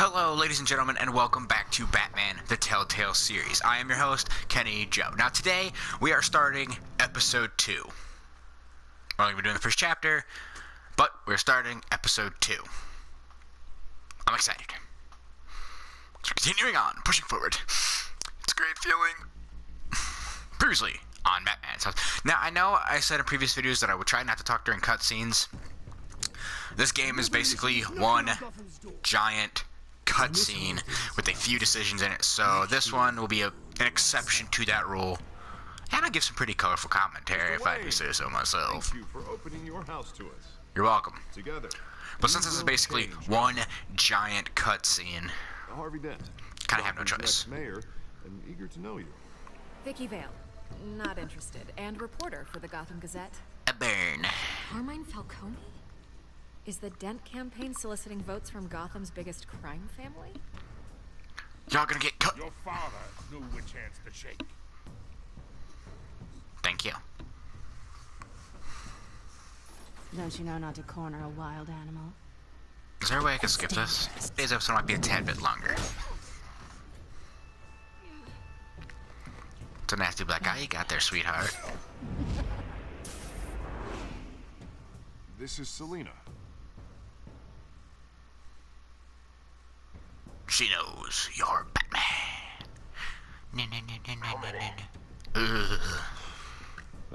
Hello, ladies and gentlemen, and welcome back to Batman, the Telltale series. I am your host, Kenny Joe. Now, today, we are starting episode 2. We're only going to be doing the first chapter, but we're starting episode 2. I'm excited. So, continuing on, pushing forward. It's a great feeling. Previously on Batman's house. Now, I know I said in previous videos that I would try not to talk during cutscenes. This game is basically one giant cutscene with a few decisions in it, so this one will be an exception to that rule, and I'll give some pretty colorful commentary if I do say so myself. Thank you for opening your house to us. You're welcome. Together. But since this is basically one giant cutscene, Harvey Dent. kind of have no choice. Mayor, and eager to know you. Vicky Vale, not interested, and reporter for the Gotham Gazette. A burn. Carmine Falcone? Is the Dent campaign soliciting votes from Gotham's biggest crime family? Y'all gonna get cut. Your father knew which hands to shake. Thank you. Don't you know not to corner a wild animal? Is there a way I can skip this? Today's episode might be a tad bit longer. It's a nasty black eye you got there, sweetheart. This is Selina. She knows you're Batman. No, no, no, no, no, no, no, no. Ugh.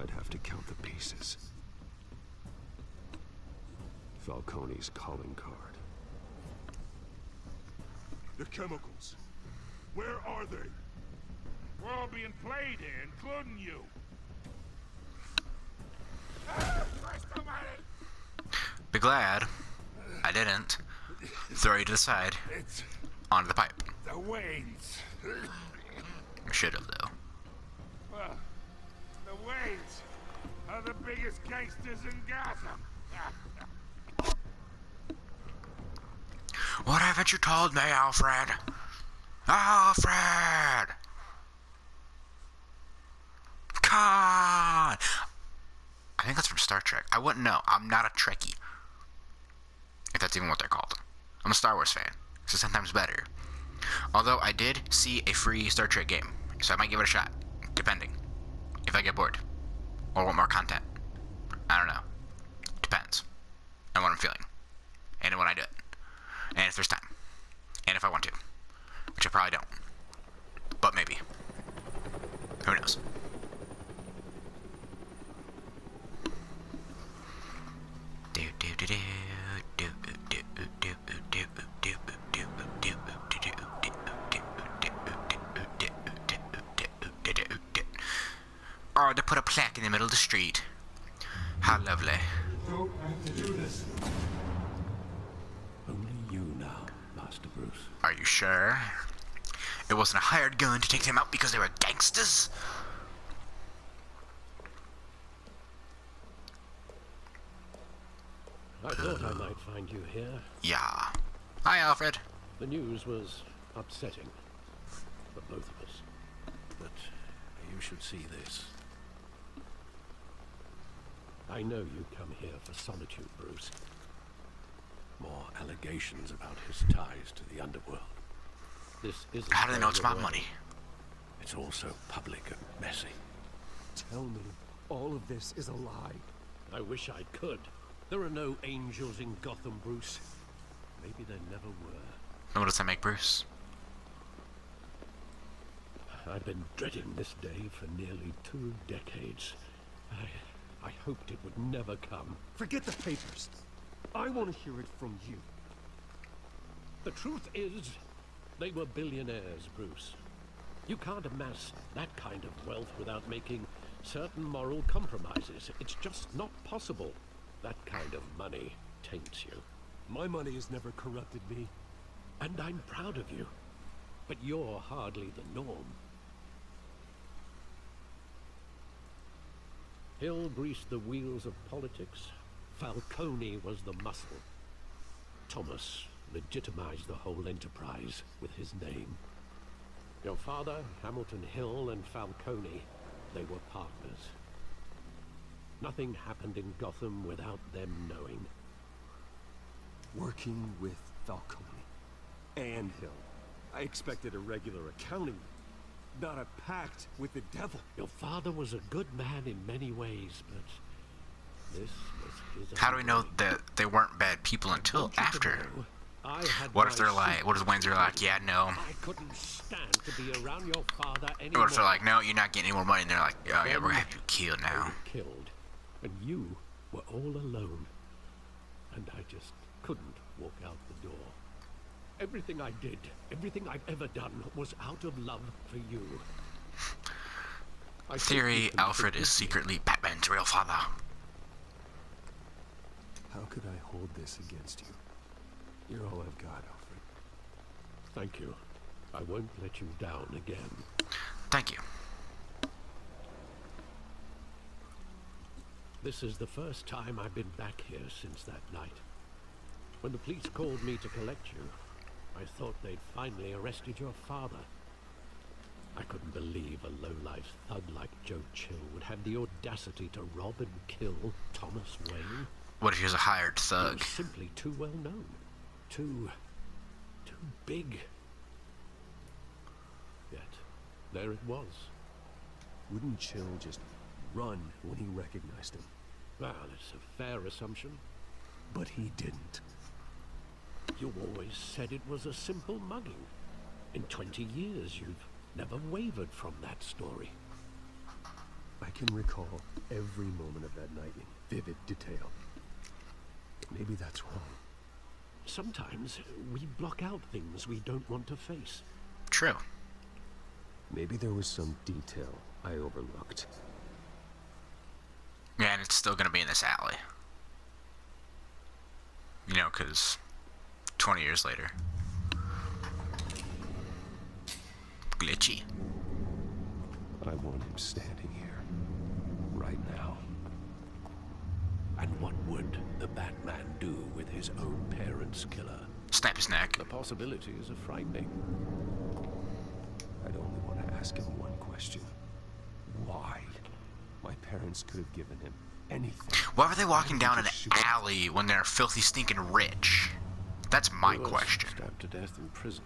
I'd have to count the pieces. Falcone's calling card. The chemicals. Where are they? We're all being played here, including you. Be glad I didn't throw you to the side It's onto the pipe. the Waynes. I should have, though. Well, the Waynes are the biggest gangsters in Gotham. What haven't you told me, Alfred? Alfred! Come on! I think that's from Star Trek. I wouldn't know. I'm not a Trekkie. If that's even what they're called. I'm a Star Wars fan, so sometimes better. Although I did see a free Star Trek game, so I might give it a shot, depending. If I get bored, or want more content. I don't know. Depends on what I'm feeling, and when I do it, and if there's time, and if I want to, which I probably don't, but maybe. Who knows? Or to put a plaque in the middle of the street. How lovely. Don't have to do this. Only you now, Master Bruce. Are you sure? It wasn't a hired gun to take them out because they were gangsters? I thought I might find you here. Yeah. Hi, Alfred. The news was upsetting for both of us. But you should see this. I know you come here for solitude, Bruce. More allegations about his ties to the underworld. This isn't... How do they know it's my money? It's also public and messy. Tell me, all of this is a lie. I wish I could. There are no angels in Gotham, Bruce. Maybe there never were. And what does that make Bruce? I've been dreading this day for nearly 2 decades. I hoped it would never come. Forget the papers. I want to hear it from you. The truth is, they were billionaires, Bruce. You can't amass that kind of wealth without making certain moral compromises. It's just not possible. That kind of money taints you. My money has never corrupted me. And I'm proud of you. But you're hardly the norm. Hill greased the wheels of politics. Falcone was the muscle. Thomas legitimized the whole enterprise with his name. Your father, Hamilton Hill, and Falcone, they were partners. Nothing happened in Gotham without them knowing. Working with Falcone and sandhill. I expected a regular accounting, not a pact with the devil. Your father was a good man in many ways, but this was his How do we know undoing. that they weren't bad people until Want you to after? know, I had What if my they're like, what if the Waynes are like, yeah, no. I couldn't stand to be around your father anymore. What if they're like, no, you're not getting any more money? And they're like, oh yeah, we're gonna have you killed They now. were killed, and you were all alone. And I just couldn't walk out the door. Everything I did, everything I've ever done, was out of love for you. I think Theory, you can Alfred forgive is me. secretly Batman's real father. How could I hold this against you? You're all I've got, Alfred. Thank you. I won't let you down again. Thank you. This is the first time I've been back here since that night. When the police called me to collect you, I thought they'd finally arrested your father. I couldn't believe a low-life thug like Joe Chill would have the audacity to rob and kill Thomas Wayne. What if he was a hired He thug? was simply too well known. Too big. Yet, there it was. Wouldn't Chill just run when he recognized him? Well, it's a fair assumption. But he didn't. You always said it was a simple mugging. In 20 years, you've never wavered from that story. I can recall every moment of that night in vivid detail. Maybe that's wrong. Sometimes we block out things we don't want to face. True. Maybe there was some detail I overlooked. Yeah, and it's still gonna be in this alley. You know, because 20 years later. Glitchy. I want him standing here, right now. And what would the Batman do with his own parents' killer? Snap his neck. The possibilities are frightening. I'd only want to ask him one question. Why? My parents could have given him anything. Why were they walking down an Just shoot him. alley when they're filthy stinking rich? That's my He was question. stabbed to death in prison.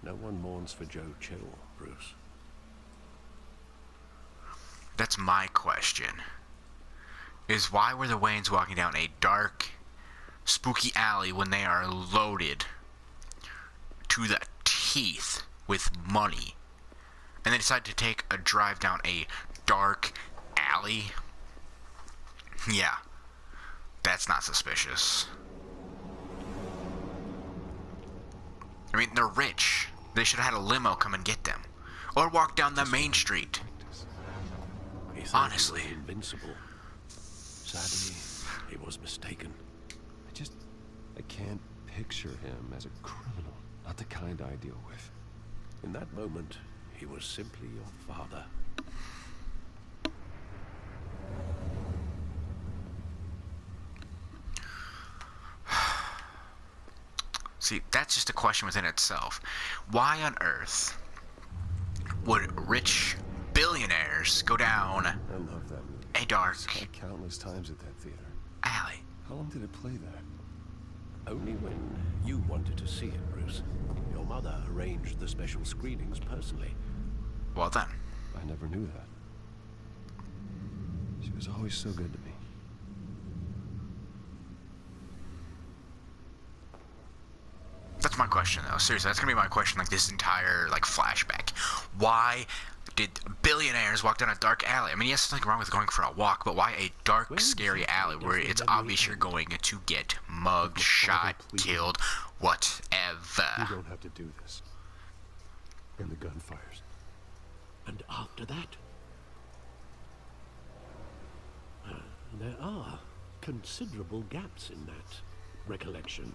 No one mourns for Joe Chill, Bruce. That's my question. Is why were the Waynes walking down a dark, spooky alley when they are loaded to the teeth with money? And they decide to take a drive down a dark alley? Yeah. That's not suspicious. I mean, they're rich. They should have had a limo come and get them. Or walk down the main street. He thought Honestly. he was invincible. Sadly, he was mistaken. I can't picture him as a criminal. Not the kind I deal with. In that moment, he was simply your father. See, that's just a question within itself. Why on earth would rich billionaires go down I love that movie. a dark Saw it countless times at that theater. alley? How long did it play that? Only when you wanted to see it, Bruce. Your mother arranged the special screenings personally. Well then. I never knew that. She was always so good to me. That's my question, though. Seriously, that's gonna be my question, like, this entire, like, flashback. Why did billionaires walk down a dark alley? I mean, yes, there's nothing wrong with going for a walk, but why a dark, Where scary exactly alley does where the it's memory obvious you're end? going to get mugged, Father shot, pleaded. killed, You whatever? don't have to do this. And the gun fires. And after that, there are considerable gaps in that recollection.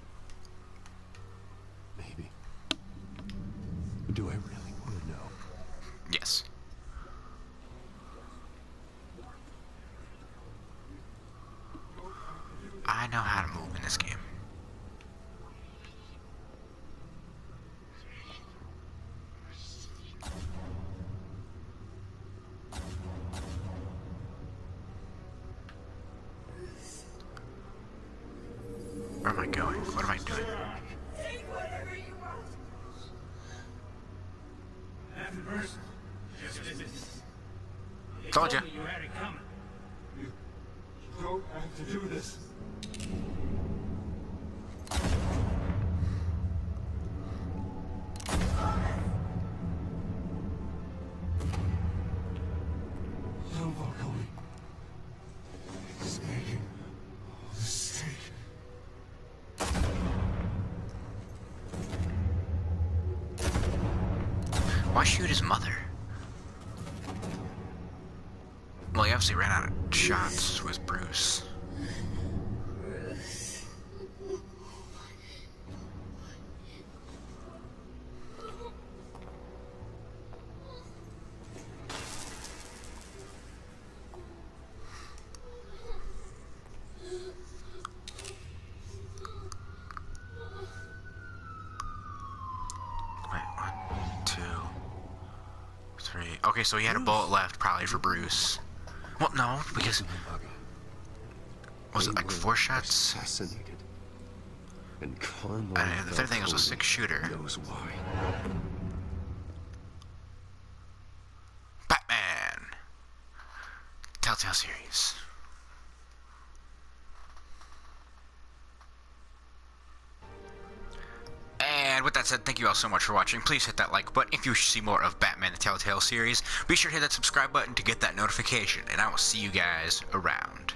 Maybe. But do I really want to know? Yes. I know how to move in this game. Where am I going? What am I doing? person. Yes, it is. They Told told ya. me you had it coming. You don't have to do this. Young Falcone is making a mistake. Why shoot his mother? Well, he obviously ran out of shots with Bruce. Wait, 1, 2, 3. Okay, so he had a bullet left, probably for Bruce. Well, no, because was it like 4 shots? Assassinated. And Carmine The third thing was a Falcone 6-shooter. knows why. Batman! Telltale series. And with that said, thank you all so much for watching. Please hit that like button if you see more of Batman the Telltale series. Be sure to hit that subscribe button to get that notification, and I will see you guys around.